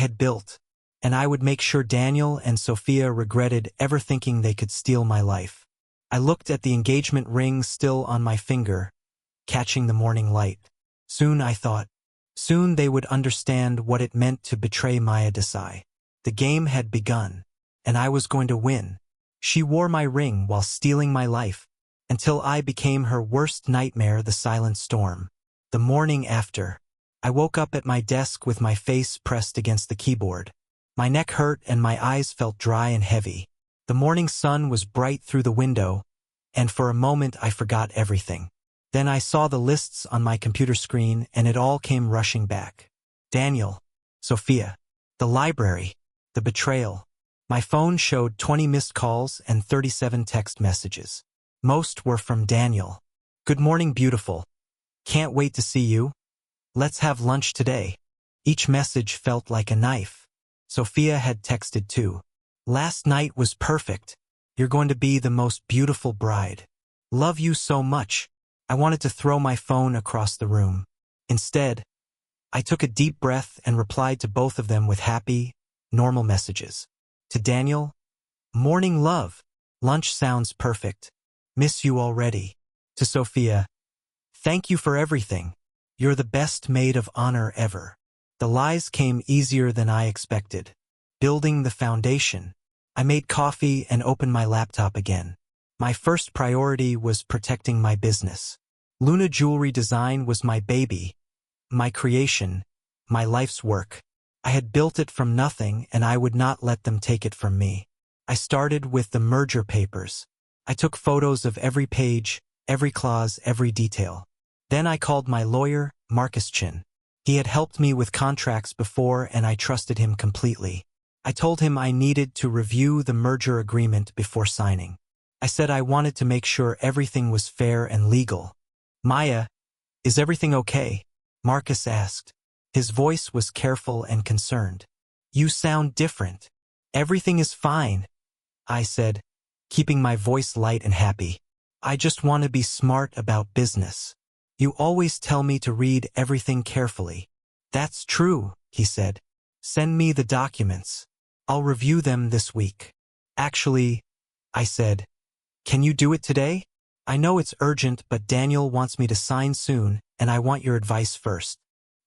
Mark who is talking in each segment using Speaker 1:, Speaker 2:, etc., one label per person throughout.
Speaker 1: had built, and I would make sure Daniel and Sophia regretted ever thinking they could steal my life. I looked at the engagement ring still on my finger, catching the morning light. Soon, I thought, soon they would understand what it meant to betray Maya Desai. The game had begun, and I was going to win. She wore my ring while stealing my life, until I became her worst nightmare, the silent storm. The morning after, I woke up at my desk with my face pressed against the keyboard. My neck hurt and my eyes felt dry and heavy. The morning sun was bright through the window, and for a moment I forgot everything. Then I saw the lists on my computer screen, and it all came rushing back. Daniel, Sophia, the library, the betrayal. My phone showed 20 missed calls and 37 text messages. Most were from Daniel. "Good morning, beautiful. Can't wait to see you. Let's have lunch today." Each message felt like a knife. Sophia had texted too. "Last night was perfect. You're going to be the most beautiful bride. Love you so much." I wanted to throw my phone across the room. Instead, I took a deep breath and replied to both of them with happy, normal messages. To Daniel, "Morning love. Lunch sounds perfect. Miss you already." To Sophia, "Thank you for everything. You're the best maid of honor ever." The lies came easier than I expected. Building the foundation. I made coffee and opened my laptop again. My first priority was protecting my business. Luna Jewelry Design was my baby, my creation, my life's work. I had built it from nothing, and I would not let them take it from me. I started with the merger papers. I took photos of every page, every clause, every detail. Then I called my lawyer, Marcus Chin. He had helped me with contracts before, and I trusted him completely. I told him I needed to review the merger agreement before signing. I said I wanted to make sure everything was fair and legal. "Maya, is everything okay?" Marcus asked. His voice was careful and concerned. "You sound different." "Everything is fine," I said, keeping my voice light and happy. "I just want to be smart about business. You always tell me to read everything carefully." "That's true," he said. "Send me the documents. I'll review them this week." "Actually," I said, "can you do it today? I know it's urgent, but Daniel wants me to sign soon, and I want your advice first."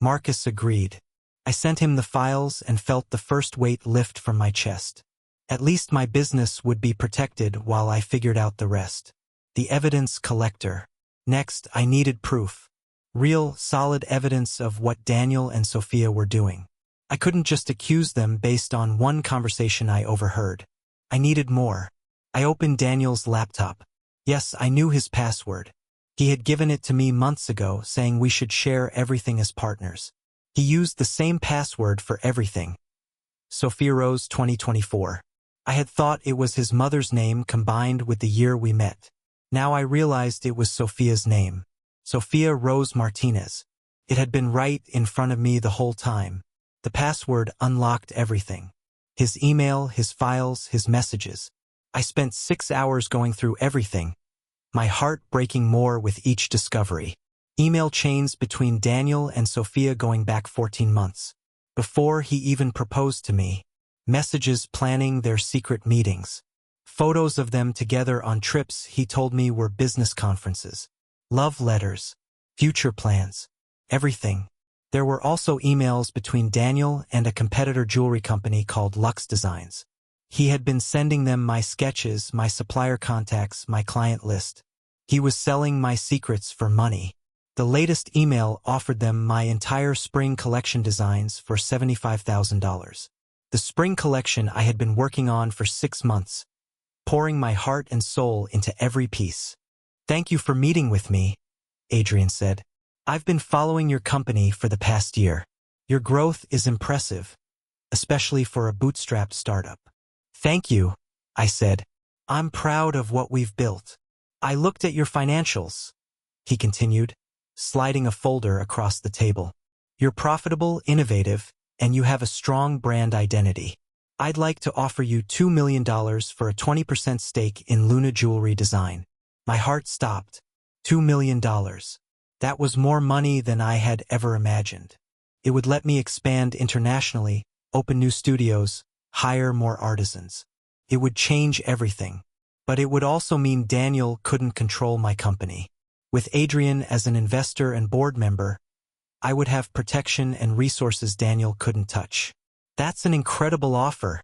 Speaker 1: Marcus agreed. I sent him the files and felt the first weight lift from my chest. At least my business would be protected while I figured out the rest. The evidence collector. Next, I needed proof. Real, solid evidence of what Daniel and Sophia were doing. I couldn't just accuse them based on one conversation I overheard. I needed more. I opened Daniel's laptop. Yes, I knew his password. He had given it to me months ago, saying we should share everything as partners. He used the same password for everything. Sophia Rose 2024. I had thought it was his mother's name combined with the year we met. Now I realized it was Sophia's name. Sophia Rose Martinez. It had been right in front of me the whole time. The password unlocked everything. His email, his files, his messages. I spent 6 hours going through everything, my heart breaking more with each discovery. Email chains between Daniel and Sophia going back 14 months. Before he even proposed to me. Messages planning their secret meetings. Photos of them together on trips he told me were business conferences. Love letters. Future plans. Everything. There were also emails between Daniel and a competitor jewelry company called Lux Designs. He had been sending them my sketches, my supplier contacts, my client list. He was selling my secrets for money. The latest email offered them my entire spring collection designs for $75,000. The spring collection I had been working on for 6 months, pouring my heart and soul into every piece. "Thank you for meeting with me," Adrian said. "I've been following your company for the past year. Your growth is impressive, especially for a bootstrapped startup." "Thank you," I said. "I'm proud of what we've built." "I looked at your financials," he continued, sliding a folder across the table. "You're profitable, innovative, and you have a strong brand identity. I'd like to offer you $2 million for a 20% stake in Luna Jewelry Design." My heart stopped. $2 million. That was more money than I had ever imagined. It would let me expand internationally, open new studios, hire more artisans. It would change everything. But it would also mean Daniel couldn't control my company. With Adrian as an investor and board member, I would have protection and resources Daniel couldn't touch. That's an incredible offer,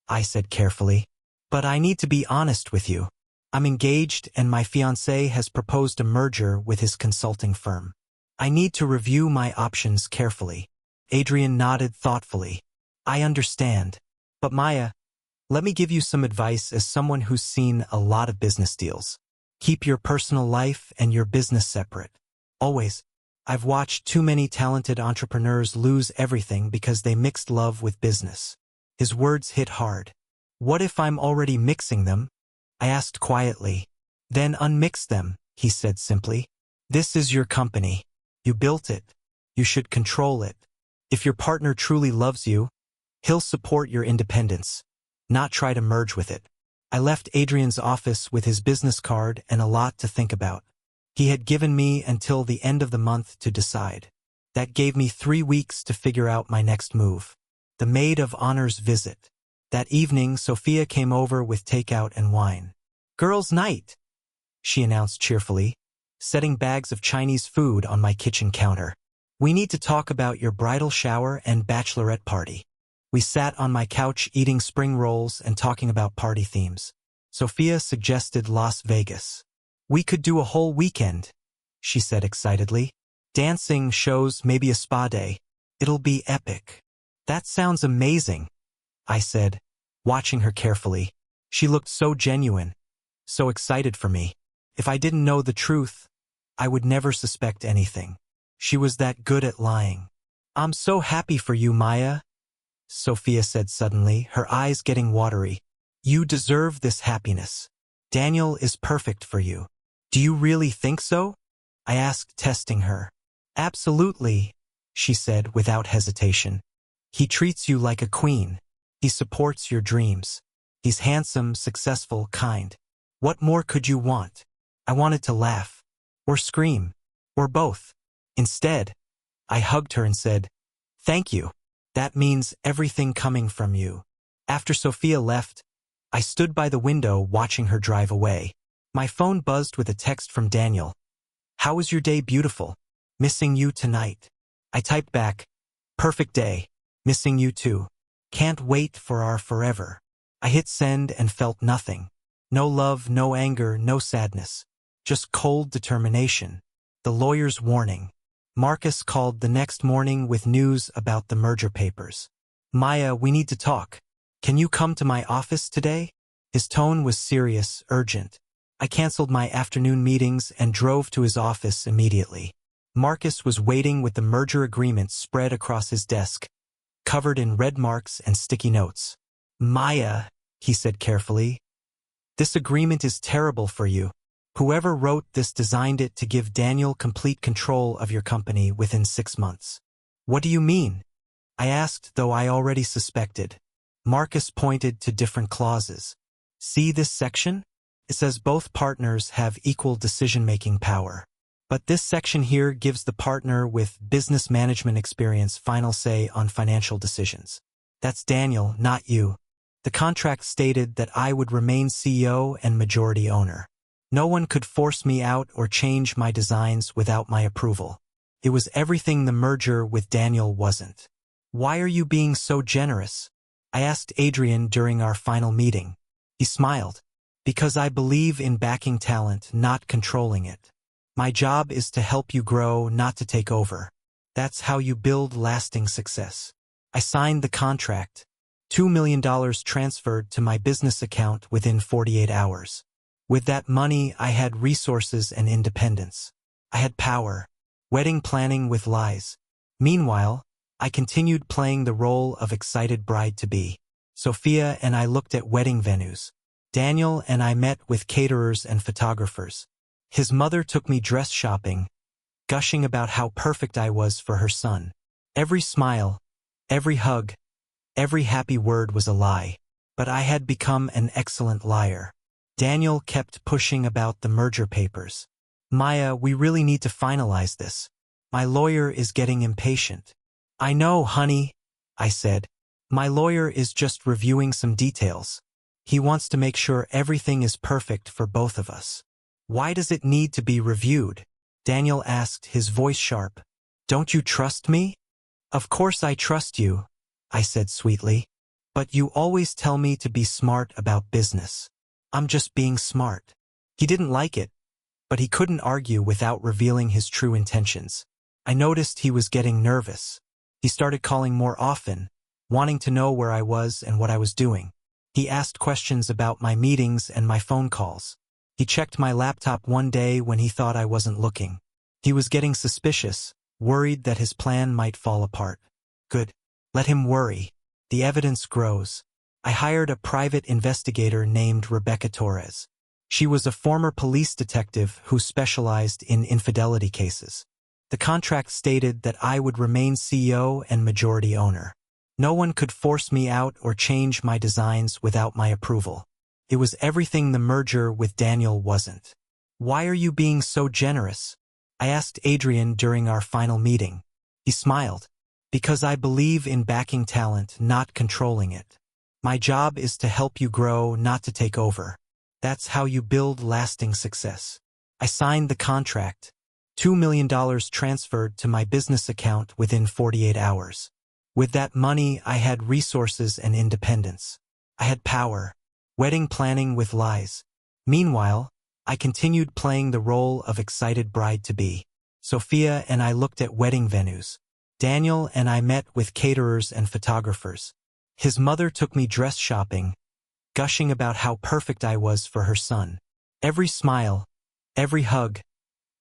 Speaker 1: I said carefully. But I need to be honest with you. I'm engaged and my fiancé has proposed a merger with his consulting firm. I need to review my options carefully. Adrian nodded thoughtfully. I understand. But Maya, let me give you some advice as someone who's seen a lot of business deals. Keep your personal life and your business separate. Always. I've watched too many talented entrepreneurs lose everything because they mixed love with business. His words hit hard. What if I'm already mixing them? I asked quietly. Then unmix them, he said simply. This is your company. You built it. You should control it. If your partner truly loves you, he'll support your independence, not try to merge with it. I left Adrian's office with his business card and a lot to think about. He had given me until the end of the month to decide. That gave me 3 weeks to figure out my next move. The maid of honor's visit. That evening, Sophia came over with takeout and wine. Girls' night, she announced cheerfully, setting bags of Chinese food on my kitchen counter. We need to talk about your bridal shower and bachelorette party. We sat on my couch eating spring rolls and talking about party themes. Sophia suggested Las Vegas. We could do a whole weekend, she said excitedly. Dancing, shows, maybe a spa day. It'll be epic. That sounds amazing, I said, watching her carefully. She looked so genuine, so excited for me. If I didn't know the truth, I would never suspect anything. She was that good at lying. I'm so happy for you, Maya, Sophia said suddenly, her eyes getting watery. You deserve this happiness. Daniel is perfect for you. Do you really think so? I asked, testing her. Absolutely, she said without hesitation. He treats you like a queen. He supports your dreams. He's handsome, successful, kind. What more could you want? I wanted to laugh. Or scream. Or both. Instead, I hugged her and said, thank you. That means everything coming from you. After Sophia left, I stood by the window watching her drive away. My phone buzzed with a text from Daniel. How was your day, beautiful? Missing you tonight. I typed back, perfect day. Missing you too. Can't wait for our forever. I hit send and felt nothing. No love, no anger, no sadness. Just cold determination. The lawyer's warning. Marcus called the next morning with news about the merger papers. Maya, we need to talk. Can you come to my office today? His tone was serious, urgent. I canceled my afternoon meetings and drove to his office immediately. Marcus was waiting with the merger agreement spread across his desk, covered in red marks and sticky notes. Maya, he said carefully, this agreement is terrible for you. Whoever wrote this designed it to give Daniel complete control of your company within 6 months. What do you mean? I asked, though I already suspected. Marcus pointed to different clauses. See this section? It says both partners have equal decision-making power. But this section here gives the partner with business management experience final say on financial decisions. That's Daniel, not you. The contract stated that I would remain CEO and majority owner. No one could force me out or change my designs without my approval. It was everything the merger with Daniel wasn't. Why are you being so generous? I asked Adrian during our final meeting. He smiled. Because I believe in backing talent, not controlling it. My job is to help you grow, not to take over. That's how you build lasting success. I signed the contract. $2 million transferred to my business account within 48 hours. With that money, I had resources and independence. I had power. Wedding planning with lies. Meanwhile, I continued playing the role of excited bride-to-be. Sophia and I looked at wedding venues. Daniel and I met with caterers and photographers. His mother took me dress shopping, gushing about how perfect I was for her son. Every smile, every hug, every happy word was a lie. But I had become an excellent liar. Daniel kept pushing about the merger papers. Maya, we really need to finalize this. My lawyer is getting impatient. I know, honey, I said, My lawyer is just reviewing some details. He wants to make sure everything is perfect for both of us. Why does it need to be reviewed? Daniel asked, his voice sharp. Don't you trust me? Of course I trust you, I said sweetly. But you always tell me to be smart about business. I'm just being smart. He didn't like it, but he couldn't argue without revealing his true intentions. I noticed he was getting nervous. He started calling more often, wanting to know where I was and what I was doing. He asked questions about my meetings and my phone calls. He checked my laptop one day when he thought I wasn't looking. He was getting suspicious, worried that his plan might fall apart. Good. Let him worry. The evidence grows. I hired a private investigator named Rebecca Torres. She was a former police detective who specialized in infidelity cases. The contract stated that I would remain CEO and majority owner. No one could force me out or change my designs without my approval. It was everything the merger with Daniel wasn't. Why are you being so generous? I asked Adrian during our final meeting. He smiled. Because I believe in backing talent, not controlling it. My job is to help you grow, not to take over. That's how you build lasting success. I signed the contract. $2 million transferred to my business account within 48 hours. With that money, I had resources and independence. I had power. Wedding planning with lies. Meanwhile, I continued playing the role of excited bride-to-be. Sophia and I looked at wedding venues. Daniel and I met with caterers and photographers. His mother took me dress shopping, gushing about how perfect I was for her son. Every smile, every hug,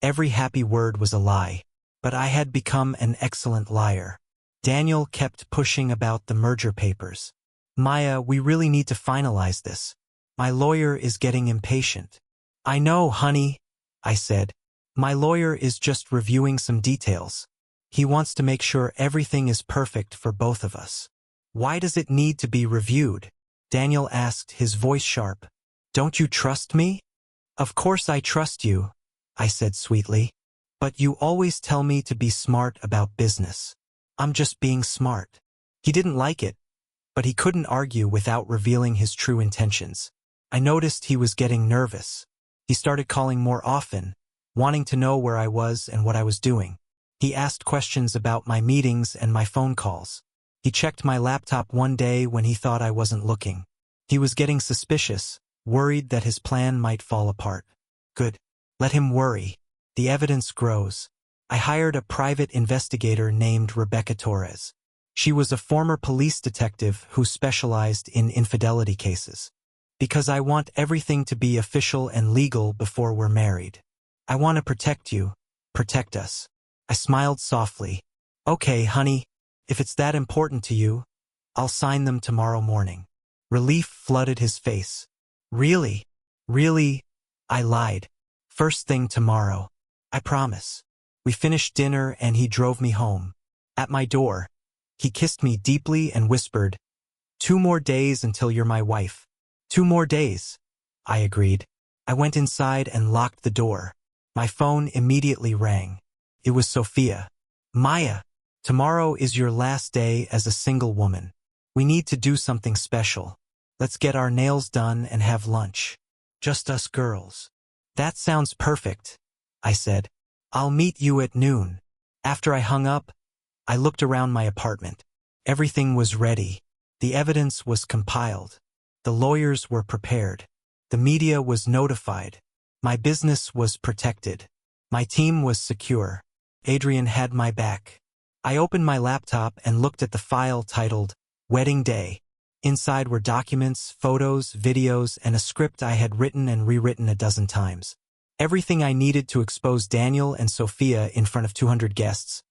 Speaker 1: every happy word was a lie. But I had become an excellent liar. Daniel kept pushing about the merger papers. Maya, we really need to finalize this. My lawyer is getting impatient. I know, honey, I said. My lawyer is just reviewing some details. He wants to make sure everything is perfect for both of us. Why does it need to be reviewed? Daniel asked, his voice sharp. Don't you trust me? Of course I trust you, I said sweetly. But you always tell me to be smart about business. I'm just being smart. He didn't like it, but he couldn't argue without revealing his true intentions. I noticed he was getting nervous. He started calling more often, wanting to know where I was and what I was doing. He asked questions about my meetings and my phone calls. He checked my laptop one day when he thought I wasn't looking. He was getting suspicious, worried that his plan might fall apart. Good. Let him worry. The evidence grows. I hired a private investigator named Rebecca Torres. She was a former police detective who specialized in infidelity cases. Because I want everything to be official and legal before we're married. I want to protect you, protect us. I smiled softly. Okay, honey, if it's that important to you, I'll sign them tomorrow morning. Relief flooded his face. Really? Really? I lied. First thing tomorrow. I promise. We finished dinner and he drove me home. At my door, he kissed me deeply and whispered, 2 more days until you're my wife. 2 more days. I agreed. I went inside and locked the door. My phone immediately rang. It was Sophia. Maya, tomorrow is your last day as a single woman. We need to do something special. Let's get our nails done and have lunch. Just us girls. That sounds perfect, I said. I'll meet you at noon. After I hung up, I looked around my apartment. Everything was ready. The evidence was compiled. The lawyers were prepared. The media was notified. My business was protected. My team was secure. Adrian had my back. I opened my laptop and looked at the file titled Wedding Day. Inside were documents, photos, videos, and a script I had written and rewritten a dozen times. Everything I needed to expose Daniel and Sophia in front of 200 guests,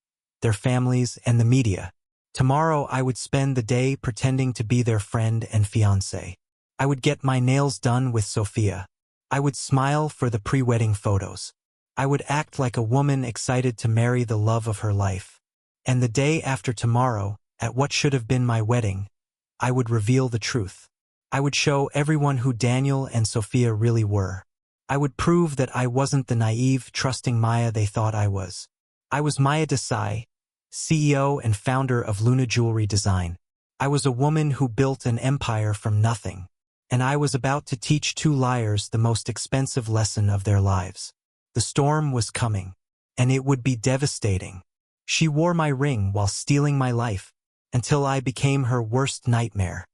Speaker 1: their families, and the media. Tomorrow I would spend the day pretending to be their friend and fiancé. I would get my nails done with Sophia. I would smile for the pre-wedding photos. I would act like a woman excited to marry the love of her life. And the day after tomorrow, at what should have been my wedding, I would reveal the truth. I would show everyone who Daniel and Sophia really were. I would prove that I wasn't the naive, trusting Maya they thought I was. I was Maya Desai, CEO and founder of Luna Jewelry Design. I was a woman who built an empire from nothing, and I was about to teach two liars the most expensive lesson of their lives. The storm was coming, and it would be devastating. She wore my ring while stealing my life, until I became her worst nightmare.